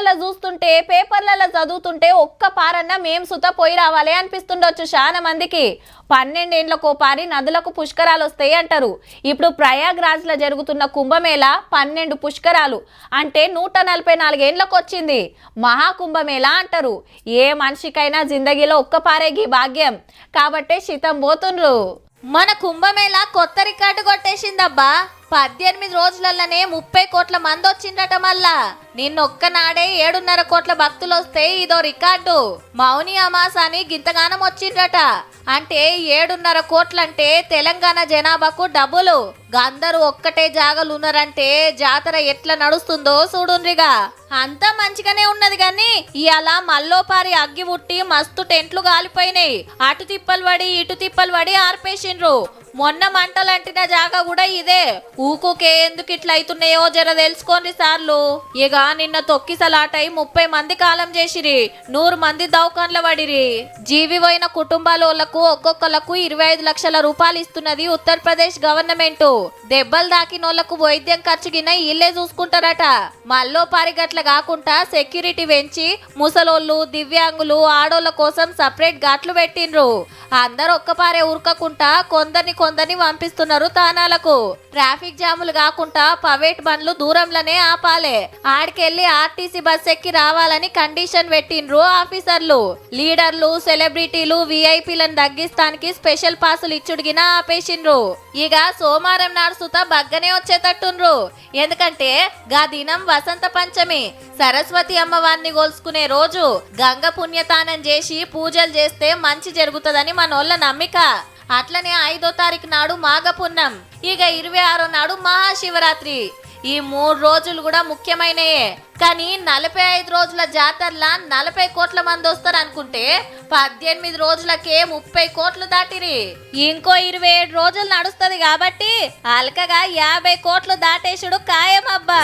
టీవీలలో చూస్తుంటే పేపర్లలో చదువుతుంటే ఒక్క పారన్న మేం సుత పోయి రావాలి అనిపిస్తుండొచ్చు చాలా మందికి. 12 ఏండ్లకో పారి నదులకు పుష్కరాలు వస్తాయి అంటారు. ఇప్పుడు ప్రయాగ్రాజ్లో జరుగుతున్న కుంభమేళా 12 పుష్కరాలు అంటే 144 ఏండ్లకు వచ్చింది. మహాకుంభమేళా అంటారు. ఏ మనిషికైనా జిందగీలో ఒక్క పారేగి భాగ్యం కాబట్టే శితం పోతుండ్రు. మన కుంభమేళా కొత్త రికార్డు కొట్టేసిందబ్బా. 18 రోజులలోనే 30 కోట్ల మంది వచ్చిండ్రట. మళ్ళా నిన్నొక్కనాడే 7.5 కోట్ల భక్తులు వస్తే ఇదో రికార్డు. మౌని అమాస అని గింతగానం వచ్చిండ్రట. అంటే 7.5 కోట్లంటే తెలంగాణ జనాభాకు డబ్బులు. అందరూ ఒక్కటే జాగలు ఉన్నారంటే జాతర ఎట్లా నడుస్తుందో చూడుండ్రిగా. అంతా మంచిగానే ఉన్నది గాని ఇవాళ మల్లోపారి అగ్గి ముట్టి మస్తు టెంట్లు కాలిపోయినాయి. అటు తిప్పలు పడి ఇటు తిప్పలు పడి ఆర్పేసిండ్రు. మొన్న మంటలంటిన జాగా కూడా ఇదే. ఊకుకే ఎందుకు ఇట్లా అవుతున్నాయో జర తెలుసుకోండి సార్లు. ఇక నిన్న తొక్కిసలాటై 30 మంది కాలం చేసిరి. 100 మంది దౌకాన్ల పడిరి. జీవి పోయిన కుటుంబాలకు ఒక్కొక్కలకు 25 లక్షల రూపాయలు ఇస్తున్నది ఉత్తరప్రదేశ్ గవర్నమెంట్. దెబ్బలు దాకినోళ్లకు వైద్యం ఖర్చుగిన ఇల్లే చూసుకుంటారట. మల్లోపారి గట్ల కాకుండా సెక్యూరిటీ పెంచి ముసలోళ్ళు దివ్యాంగులు ఆడోళ్ళ కోసం సపరేట్ ఘాట్లు పెట్టిండ్రు. అందరు ఒక్కపారే ఉరకకుండా కొందరిని పంపిస్తున్నారు తానాలకు. ట్రాఫిక్ జాములు కాకుండా ప్రైవేట్ బండ్లు దూరంలోనే ఆపాలే. ఆడికెళ్లి ఆర్టీసీ బస్ ఎక్కి రావాలని కండిషన్ పెట్టిండ్రు ఆఫీసర్లు. లీడర్లు సెలబ్రిటీలు విఐపీలను తగ్గిస్తానికి స్పెషల్ పాసులు ఇచ్చుడిగిన ఆపేసిండ్రు. ఇక సోమవారం నాడు సుత బగ్గనే వచ్చేటట్టుండ్రు. ఎందుకంటే గా దినం వసంత పంచమి, సరస్వతి అమ్మవారిని గొలుసుకునే రోజు. గంగ పుణ్యతానం చేసి పూజలు చేస్తే మంచి జరుగుతుందని మనోళ్ళ నమ్మిక. అట్లనే 5వ తారీఖు నాడు మాఘ పున్నం, ఇక 26 నాడు మహాశివరాత్రి. ఈ 3 రోజులు కూడా ముఖ్యమైనయే. కానీ 45 రోజుల జాతరలా 40 కోట్ల మంది వస్తారు అనుకుంటే 18 రోజులకే 30 కోట్లు దాటిరి. ఇంకో 27 రోజులు నడుస్తుంది కాబట్టి అల్కగా 50 కోట్లు దాటేసుడు ఖాయమబ్బా.